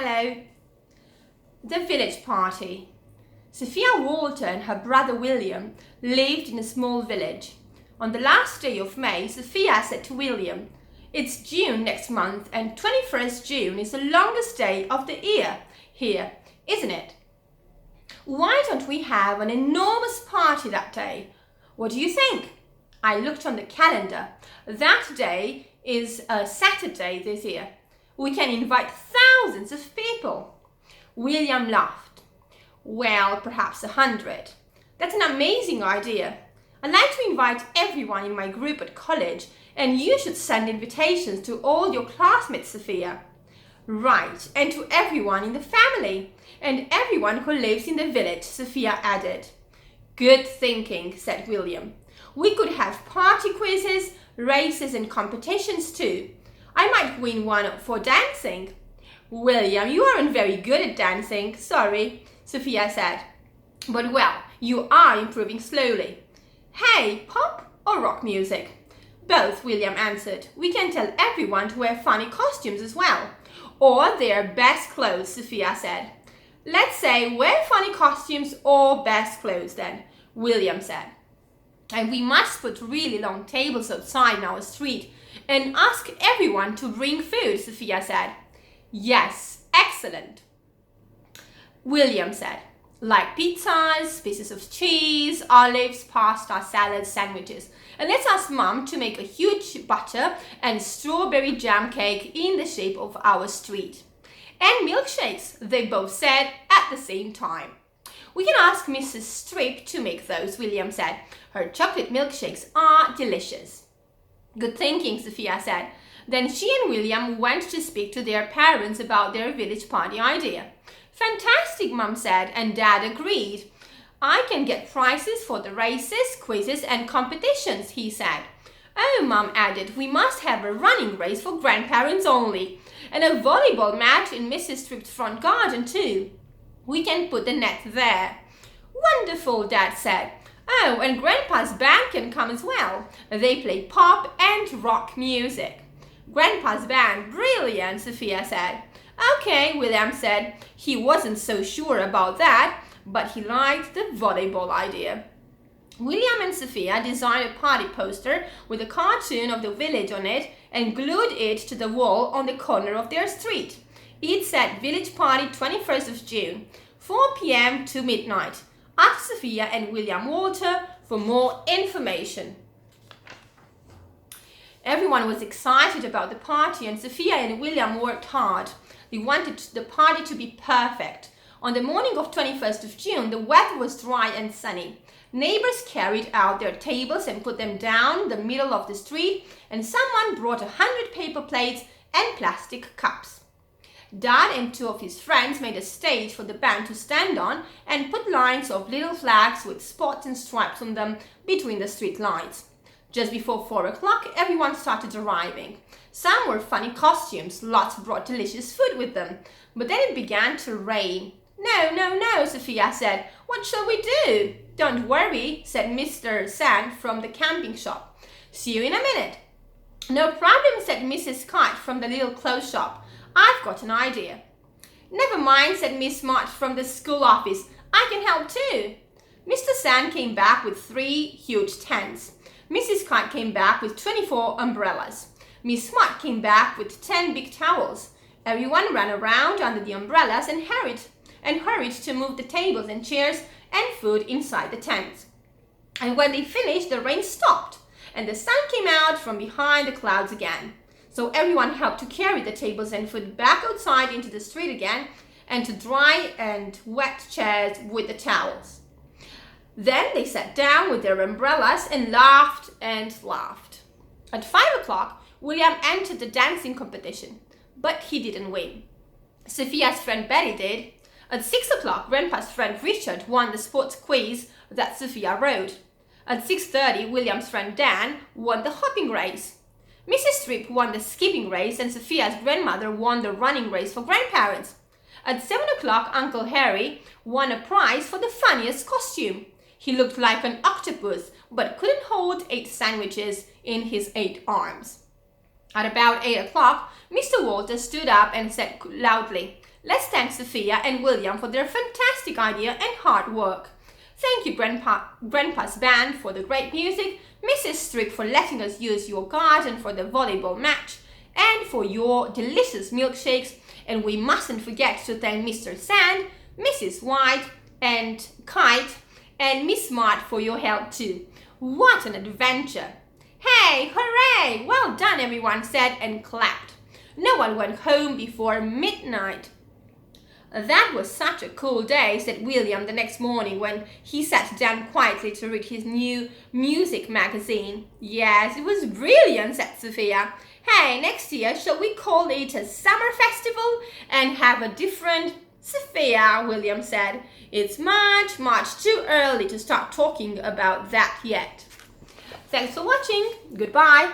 Hello. The village party. Sophia Walter and her brother William lived in a small village. On the last day of May, Sophia said to William, "It's June next month and 21st June is the longest day of the year here, isn't it? Why don't we have an enormous party that day? What do you think?" I looked on the calendar. That day is a Saturday this year. We can invite thousands of people. William laughed. "Well, perhaps 100. That's an amazing idea. I'd like to invite everyone in my group at college, and you should send invitations to all your classmates, Sophia." "Right, and to everyone in the family, and everyone who lives in the village," Sophia added. "Good thinking," said William. "We could have party quizzes, races and competitions too. I might win one for dancing." "William, you aren't very good at dancing, sorry," Sophia said. "But well, you are improving slowly." "Hey, pop or rock music?" "Both," William answered. "We can tell everyone to wear funny costumes as well." "Or their best clothes," Sophia said. "Let's say wear funny costumes or best clothes then," William said. "And we must put really long tables outside in our street and ask everyone to bring food," Sophia said. "Yes, excellent," William said. "Like pizzas, pieces of cheese, olives, pasta, salads, sandwiches. And let's ask Mum to make a huge butter and strawberry jam cake in the shape of our street. And milkshakes," they both said at the same time. "We can ask Mrs. Strip to make those," William said. "Her chocolate milkshakes are delicious." "Good thinking," Sophia said. Then she and William went to speak to their parents about their village party idea. "Fantastic," Mum said, and Dad agreed. "I can get prizes for the races, quizzes and competitions," he said. "Oh," Mum added, "we must have a running race for grandparents only, and a volleyball match in Mrs. Strip's front garden too. We can put the net there." "Wonderful," Dad said. "Oh, and Grandpa's band can come as well. They play pop and rock music." "Grandpa's band, brilliant," Sophia said. "Okay," William said. He wasn't so sure about that, but he liked the volleyball idea. William and Sophia designed a party poster with a cartoon of the village on it and glued it to the wall on the corner of their street. It said "Village Party 21st of June, 4 p.m. to midnight. Ask Sophia and William Walter for more information." Everyone was excited about the party, and Sophia and William worked hard. They wanted the party to be perfect. On the morning of 21st of June, the weather was dry and sunny. Neighbors carried out their tables and put them down the middle of the street, and someone brought 100 paper plates and plastic cups. Dad and two of his friends made a stage for the band to stand on and put lines of little flags with spots and stripes on them between the street lights. Just before 4 o'clock, everyone started arriving. Some wore funny costumes, lots brought delicious food with them. But then it began to rain. No, Sophia said. "What shall we do?" "Don't worry," said Mr. Sand from the camping shop. "See you in a minute." "No problem," said Mrs. Kite from the little clothes shop. "I've got an idea." "Never mind," said Miss March from the school office. "I can help too." Mr. Sand came back with 3 huge tents. Mrs. Kite came back with 24 umbrellas. Miss Smart came back with 10 big towels. Everyone ran around under the umbrellas and hurried to move the tables and chairs and food inside the tents. And when they finished, the rain stopped, and the sun came out from behind the clouds again. So everyone helped to carry the tables and food back outside into the street again and to dry and wet chairs with the towels. Then they sat down with their umbrellas and laughed and laughed. At 5 o'clock, William entered the dancing competition, but he didn't win. Sophia's friend Betty did. At 6 o'clock, Grandpa's friend Richard won the sports quiz that Sophia wrote. At 6:30, William's friend Dan won the hopping race. Mrs. Strip won the skipping race, and Sophia's grandmother won the running race for grandparents. At 7 o'clock, Uncle Harry won a prize for the funniest costume. He looked like an octopus, but couldn't hold 8 sandwiches in his 8 arms. At about 8 o'clock, Mr. Walter stood up and said loudly, Let's thank Sophia and William for their fantastic idea and hard work. Thank you, Grandpa's band, for the great music, Mrs. Strick for letting us use your garden for the volleyball match, and for your delicious milkshakes. And we mustn't forget to thank Mr. Sand, Mrs. White, and Kite, and Miss Smart for your help too. What an adventure! Hey, hooray! Well done, everyone said and clapped. No one went home before midnight. That was such a cool day, said William the next morning when he sat down quietly to read his new music magazine. Yes, it was brilliant, said Sophia. Hey, next year shall we call it a summer festival and have a different... Sophia, William said, it's much, much too early to start talking about that yet. Thanks for watching. Goodbye.